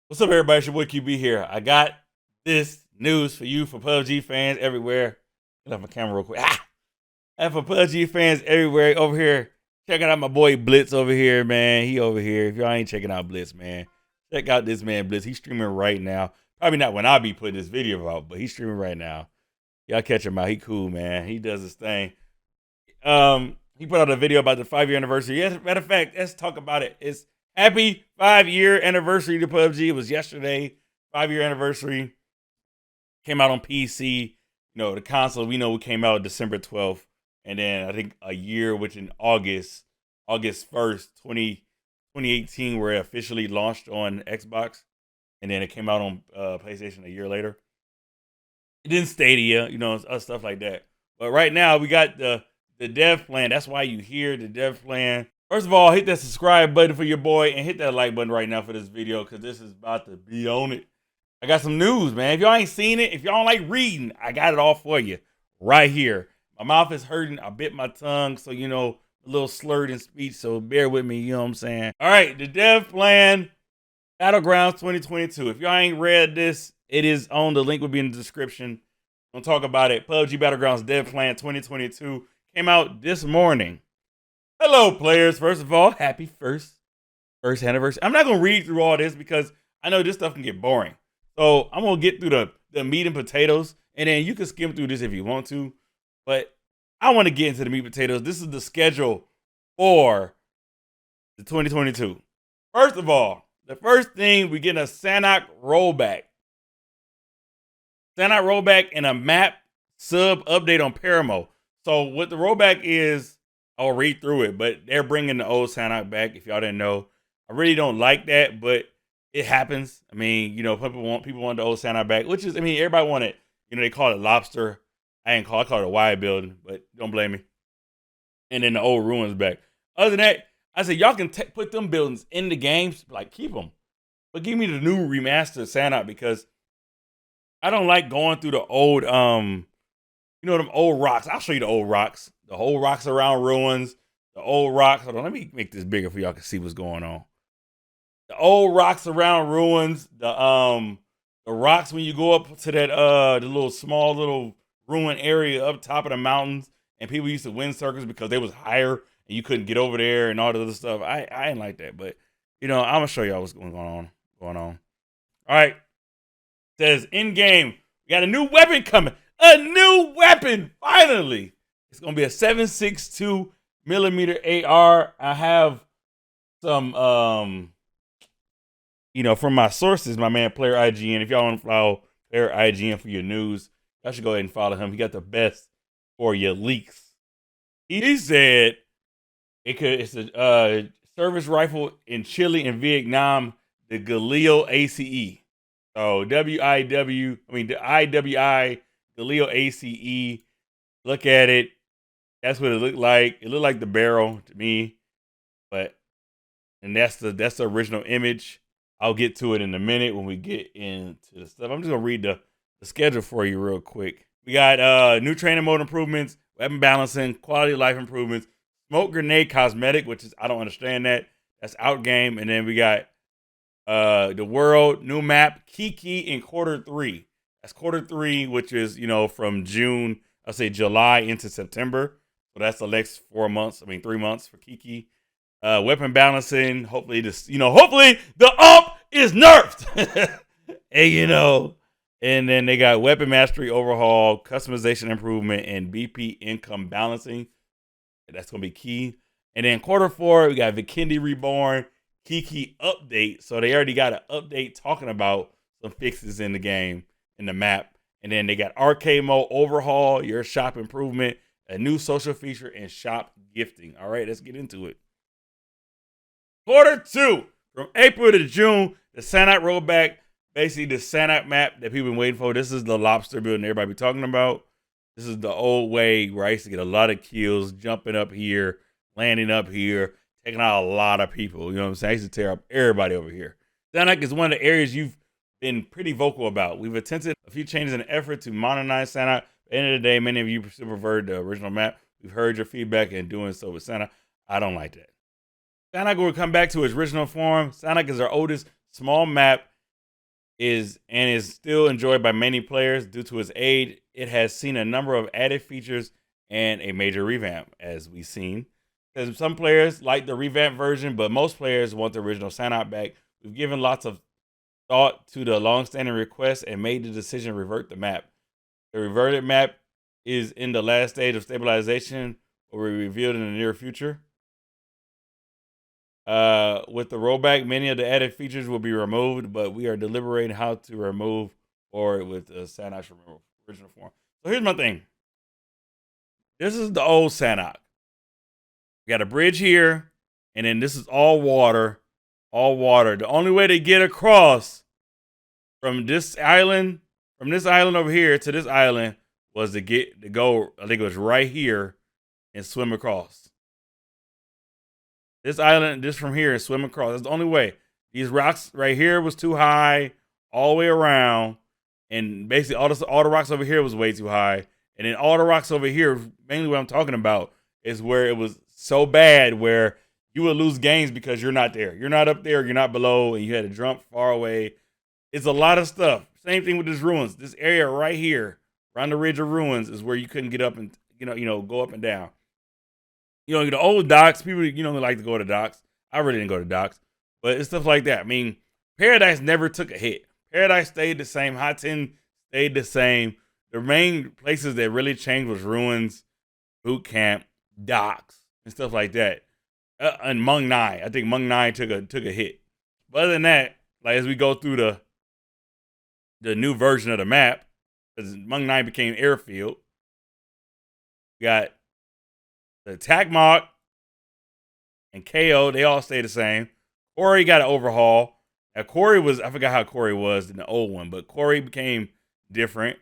What's up, everybody? It's your boy QB here. I got this news for you for PUBG fans everywhere. Get off my camera real quick. And for PUBG fans everywhere over here, checking out my boy Blitz over here, man. He over here. If y'all ain't checking out Blitz, man, check out this man Blitz. He's streaming right now. Probably not when I'll be putting this video out, but he's streaming right now. Y'all catch him out. He cool, man. He does his thing. He put out a video about the 5-year anniversary. Yes, matter of fact, let's talk about it. It's happy 5-year anniversary to PUBG. It was yesterday, 5-year anniversary. Came out on PC. You know, the console, we know we came out December 12th. And then I think a year, which in August 1st, 2018, where it officially launched on Xbox. And then it came out on PlayStation a year later. It didn't Stadia, you know, stuff like that. But right now, we got the dev plan. That's why you hear the dev plan. First of all, hit that subscribe button for your boy and hit that like button right now for this video because this is about to be on it. I got some news, man. If y'all ain't seen it, if y'all don't like reading, I got it all for you right here. My mouth is hurting. I bit my tongue, so, you know, a little slurred in speech, so bear with me, you know what I'm saying? All right, the dev plan, Battlegrounds 2022. If y'all ain't read this, it is on. The link will be in the description. Don't talk about it. PUBG Battlegrounds Dev Plan 2022 came out this morning. Hello, players. First of all, happy first anniversary. I'm not going to read through all this because I know this stuff can get boring. So I'm going to get through the meat and potatoes, and then you can skim through this if you want to. But I want to get into the meat and potatoes. This is the schedule for the 2022. First of all, the first thing, we get a Sanhok Rollback. Sanhok Rollback and a map sub update on Paramo. So what the rollback is, I'll read through it, but they're bringing the old Sanhok back, if y'all didn't know. I really don't like that, but it happens. I mean, you know, people want the old Sanhok back, which is, I mean, everybody want it. You know, they call it Lobster. I call it a Y building, but don't blame me. And then the old ruins back. Other than that, I said, y'all can put them buildings in the games, like keep them. But give me the new remastered Sanhok because I don't like going through the old, you know, them old rocks. I'll show you the old rocks. The whole rocks around ruins. The old rocks. Hold on, let me make this bigger for y'all can see what's going on. The old rocks around ruins. The rocks when you go up to that the little small little ruin area up top of the mountains, and people used to win circles because they was higher and you couldn't get over there and all the other stuff. I ain't like that, but you know, I'm gonna show y'all what's going on. All right. It says in game, we got a new weapon coming. A new weapon, finally. It's gonna be a 7.62 millimeter AR. I have some, you know, from my sources, my man Player IGN. If y'all want to follow Player IGN for your news, y'all should go ahead and follow him. He got the best for your leaks. He said it's a service rifle in Chile and Vietnam, the Galil ACE. So the IWI Galil ACE. Look at it. That's what it looked like. It looked like the barrel to me, and that's the original image. I'll get to it in a minute when we get into the stuff. I'm just gonna read the schedule for you real quick. We got new training mode improvements, weapon balancing, quality of life improvements, smoke grenade cosmetic, which is I don't understand that. That's out game, and then we got the world new map Kiki in Q3. That's Q3, which is, you know, from June, I'll say July into September. So that's the next 3 months for Kiki. Weapon balancing, hopefully the ump is nerfed. And you know, and then they got weapon mastery overhaul, customization improvement, and BP income balancing. That's gonna be key. And then Q4, we got Vikendi Reborn, Kiki update. So they already got an update talking about some fixes in the game, in the map. And then they got arcade mode overhaul, your shop improvement, a new social feature, and shop gifting. All right, let's get into it. Q2, from April to June, the Sanhok Rollback, basically the Sanhok map that people been waiting for. This is the lobster building everybody be talking about. This is the old way where I used to get a lot of kills, jumping up here, landing up here, taking out a lot of people. You know what I'm saying? I used to tear up everybody over here. Sanhok is one of the areas you've been pretty vocal about. We've attempted a few changes in an effort to modernize Sanhok. At the end of the day, many of you still preferred the original map. We've heard your feedback and doing so with Sanhok. I don't like that. Sanhok will come back to its original form. Sanhok is our oldest small map is still enjoyed by many players due to its aid. It has seen a number of added features and a major revamp, as we've seen. Because some players like the revamped version, but most players want the original Sanhok back. We've given lots of thought to the long-standing request and made the decision to revert the map. The reverted map is in the last stage of stabilization, will be revealed in the near future. With the rollback, many of the added features will be removed, but we are deliberating how to remove or with the Sanhok's original form. So here's my thing. This is the old Sanhok. We got a bridge here, and then this is all water. All water. The only way to get across from this island over here to this island was to go, I think it was right here, and swim across. This island, just from here, and swim across. That's the only way. These rocks right here was too high, all the way around, and basically all the rocks over here was way too high. And then all the rocks over here, mainly what I'm talking about, is where it was so bad where you would lose games because you're not there. You're not up there, you're not below, and you had to jump far away. It's a lot of stuff. Same thing with this ruins. This area right here, around the ridge of ruins, is where you couldn't get up and go up and down. The old docks, people like to go to docks. I really didn't go to docks, but it's stuff like that. I mean, Paradise never took a hit. Paradise stayed the same. Hot 10 stayed the same. The main places that really changed was ruins, boot camp, docks, and stuff like that. And Mung 9, I think Mung 9 took a hit. But other than that, like as we go through the new version of the map, because Mung 9 became airfield, we got the attack mock and KO, they all stay the same. Corey got an overhaul. Now Corey I forgot how Corey was in the old one, but Corey became different.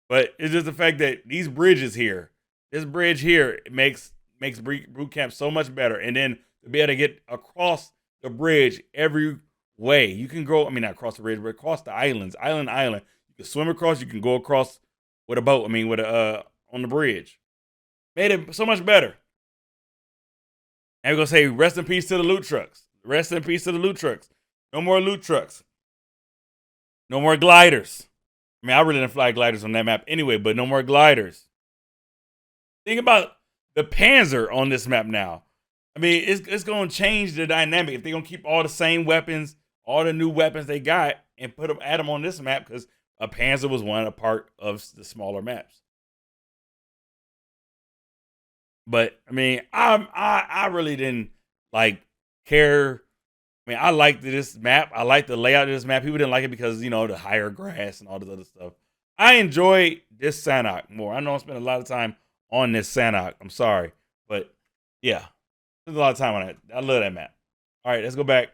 But it's just the fact that these bridges here, this bridge here, it makes boot camp so much better. And then to be able to get across the bridge every way. You can go, not across the bridge, but across the islands, island. You can swim across, you can go across with a boat, on the bridge. Made it so much better. And we're going to say rest in peace to the loot trucks. Rest in peace to the loot trucks. No more loot trucks. No more gliders. I really didn't fly gliders on that map anyway, but no more gliders. Think about the Panzer on this map now. It's going to change the dynamic if they're going to keep all the same weapons, all the new weapons they got, and add them on this map, because a Panzer was a part of the smaller maps. But I really didn't care. I liked this map. I liked the layout of this map. People didn't like it because the higher grass and all this other stuff. I enjoyed this Sanhok more. I know I spent a lot of time on this Sanhok. I'm sorry, but yeah, there's a lot of time on it. I love that map. All right, let's go back.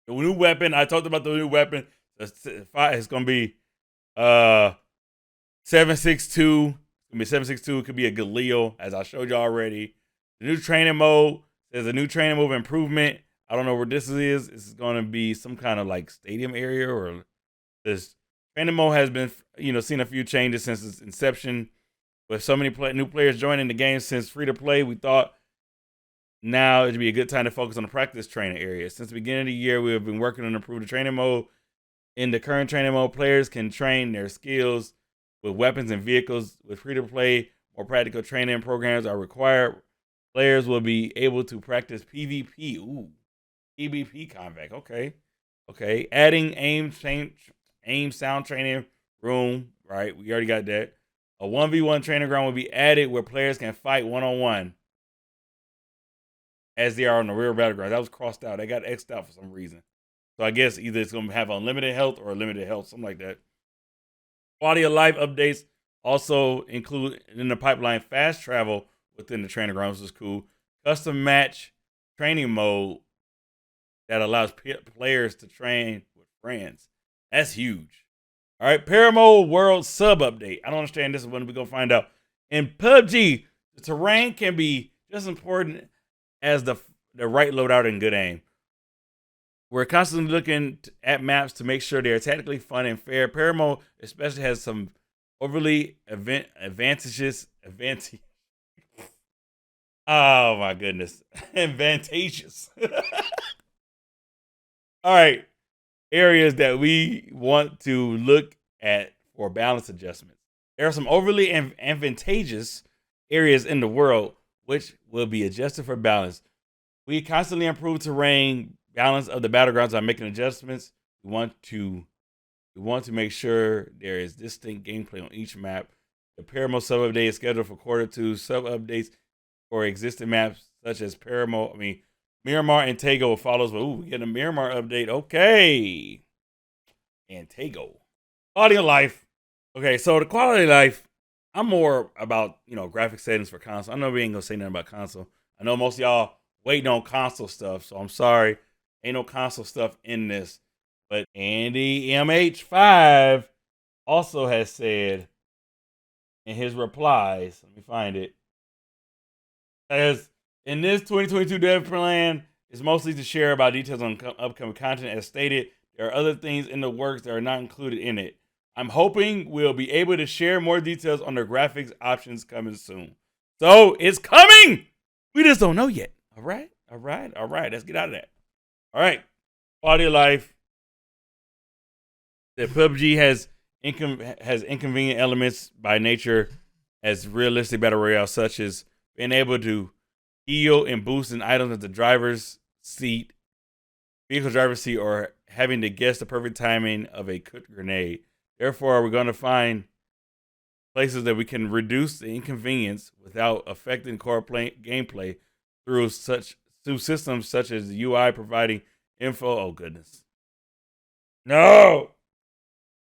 The new weapon. I talked about the new weapon. It's gonna be 762. It could be 762. It could be a Galil, as I showed you already. The new training mode. There's a new training mode improvement. I don't know where this is. This is going to be some kind of stadium area, or this training mode has been, seen a few changes since its inception. With so many new players joining the game since free to play, we thought now it'd be a good time to focus on the practice training area. Since the beginning of the year, we have been working on improving the training mode. In the current training mode, players can train their skills with weapons and vehicles. With free to play, more practical training programs are required. Players will be able to practice PvP. Ooh, PvP combat. Okay. Adding aim sound training room. Right, we already got that. A 1v1 training ground will be added where players can fight one-on-one as they are on the real battleground. That was crossed out. They got X'd out for some reason. So I guess either it's going to have unlimited health or limited health, something like that. Quality of life updates also include in the pipeline fast travel within the training grounds, which is cool. Custom match training mode that allows players to train with friends. That's huge. All right, Paramo World Sub update. I don't understand this one. We're going to find out. In PUBG, the terrain can be just as important as the right loadout and good aim. We're constantly looking at maps to make sure they're tactically fun and fair. Paramo especially has some overly advantageous. Oh my goodness. Advantageous. All right. areas that we want to look at for balance adjustments. There are some overly advantageous areas in the world which will be adjusted for balance. We constantly improve terrain balance of the battlegrounds by making adjustments. We want to make sure there is distinct gameplay on each map. The Paramo Sub update is scheduled for Q2. Sub updates for existing maps such as Miramar and Tego follows. But we get a Miramar update. Okay. And Tego. Quality of life. Okay, so the quality of life, I'm more about, graphic settings for console. I know we ain't gonna say nothing about console. I know most of y'all waiting on console stuff, so I'm sorry. Ain't no console stuff in this. But Andy MH5 also has said in his replies, let me find it, as in this 2022 dev plan is mostly to share about details on upcoming content. As stated, there are other things in the works that are not included in it. I'm hoping we'll be able to share more details on the graphics options coming soon. So it's coming. We just don't know yet. All right. Let's get out of that. All right. Quality of life. That PUBG has inconvenient elements by nature as realistic battle royale, such as being able to heal and boost in items at the vehicle driver's seat, or having to guess the perfect timing of a cooked grenade. Therefore, we're going to find places that we can reduce the inconvenience without affecting core gameplay through systems such as the UI providing info. Oh, goodness. No!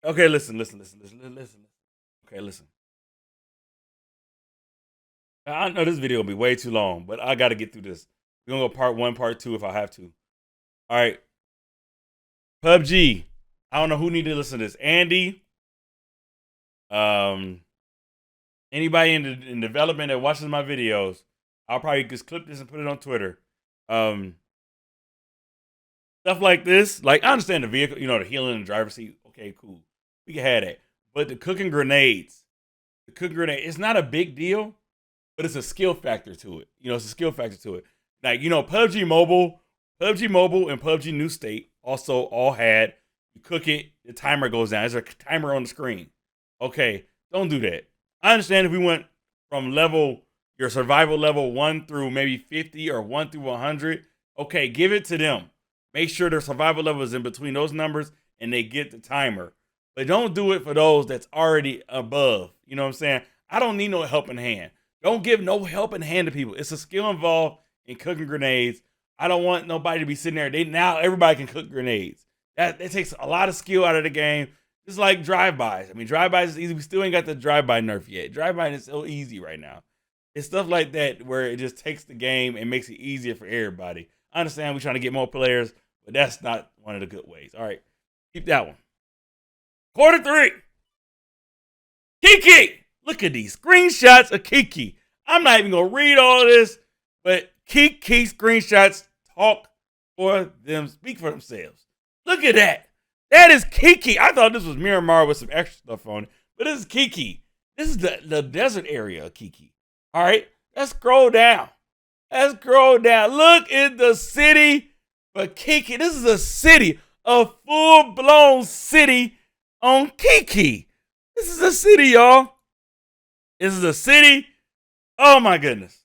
Okay, listen. Okay, listen. I know this video will be way too long, but I got to get through this. We're going to go part 1, part 2 if I have to. All right. PUBG. I don't know who need to listen to this. Andy. Anybody in development that watches my videos, I'll probably just clip this and put it on Twitter. Stuff like this. Like, I understand the vehicle, the healing in the driver's seat. Okay, cool. We can have that. But the cooking grenades, it's not a big deal, but it's a skill factor to it. It's a skill factor to it. Like, PUBG Mobile and PUBG New State also all had, you cook it, the timer goes down. There's a timer on the screen. Okay, don't do that. I understand if we went from your survival level 1 through maybe 50 or 1 through 100. Okay, give it to them. Make sure their survival level is in between those numbers and they get the timer. But don't do it for those that's already above. You know what I'm saying? I don't need no helping hand. Don't give no helping hand to people. It's a skill involved in cooking grenades. I don't want nobody to be sitting there. Now everybody can cook grenades. That takes a lot of skill out of the game. Just like drive-bys. Drive-bys is easy. We still ain't got the drive-by nerf yet. Drive-by is so easy right now. It's stuff like that where it just takes the game and makes it easier for everybody. I understand we're trying to get more players, but that's not one of the good ways. All right, keep that one. Q3. Kiki. Look at these screenshots of Kiki. I'm not even going to read all this, but Kiki screenshots speak for themselves. Look at that. That is Kiki. I thought this was Miramar with some extra stuff on it, but this is Kiki. This is the desert area of Kiki. All right, let's scroll down. Look at the city for Kiki. This is a city, a full-blown city on Kiki. This is a city, y'all. This is a city. Oh my goodness.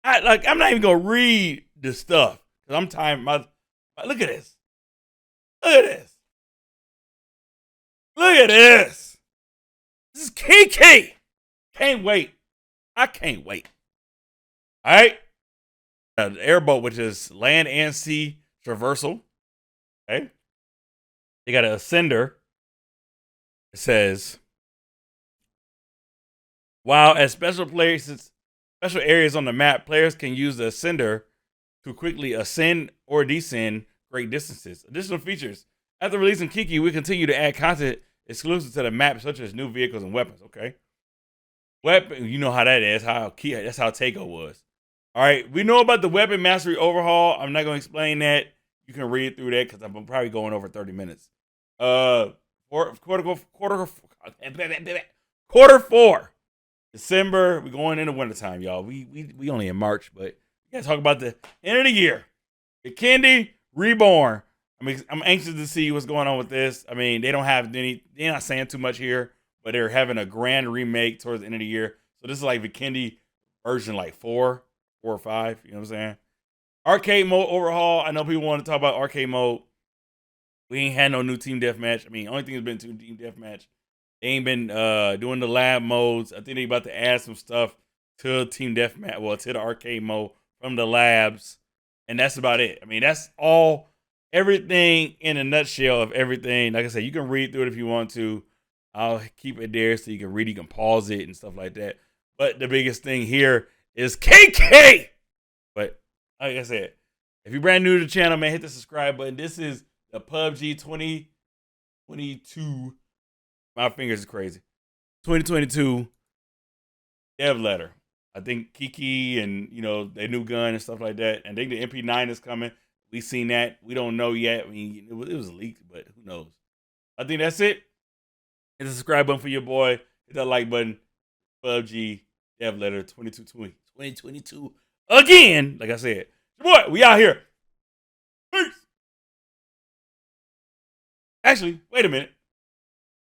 I'm not even gonna read the stuff because I'm tired. Look at this. This is Kiki. Can't wait. I can't wait. All right. The airboat, which is land and sea traversal. Okay. They got an ascender. It says, while at special areas on the map, players can use the ascender to quickly ascend or descend great distances. Additional features. After releasing Kiki, we continue to add content exclusive to the map, such as new vehicles and weapons. Okay. Weapon, you know how that is. That's how Tego was. All right. We know about the weapon mastery overhaul. I'm not going to explain that. You can read through that because I'm probably going over 30 minutes. Q4. December. We're going into wintertime, y'all. We only in March, but we got to talk about the end of the year. Vikendi Reborn. I mean, I'm anxious to see what's going on with this. I mean, they don't have they're not saying too much here, but they're having a grand remake towards the end of the year. So this is like Vikendi version like 4 or 5. You know what I'm saying? Arcade mode overhaul. I know people want to talk about arcade mode. We ain't had no new team deathmatch. I mean, only thing has been team deathmatch. They ain't been doing the lab modes. I think they about to add some stuff to team deathmatch, well, to the arcade mode from the labs, and that's about it. I mean, that's all, everything in a nutshell of everything. Like I said, you can read through it if you want to. I'll keep it there so you can read. You can pause it and stuff like that. But the biggest thing here is Kiki. But like I said, if you're brand new to the channel, man, hit the subscribe button. This is the PUBG 2022. My fingers is crazy. 2022 dev letter. I think Kiki and, you know, their new gun and stuff like that. And I think the MP9 is coming. We seen that. We don't know yet. I mean, it was leaked, but who knows? I think that's it. Hit the subscribe button for your boy. Hit that like button. PUBG dev letter 2022 again. Like I said, your boy, we out here. Peace. Actually, wait a minute.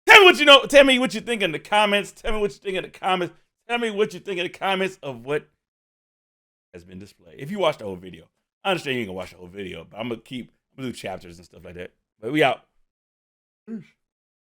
Tell me what you know. Tell me what you think in the comments. Tell me what you think in the comments. Tell me what you think in the comments of what has been displayed. If you watched the whole video, I understand you ain't gonna watch the whole video, but I'm gonna do chapters and stuff like that. But we out. Peace.